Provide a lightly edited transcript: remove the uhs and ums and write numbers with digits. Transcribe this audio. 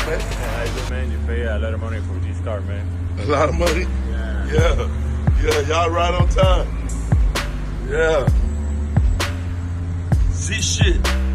man. Yeah, I do, man. You pay a lot of money for this car, man. A lot of money? Yeah. Yeah, y'all right on time. Yeah. Z shit.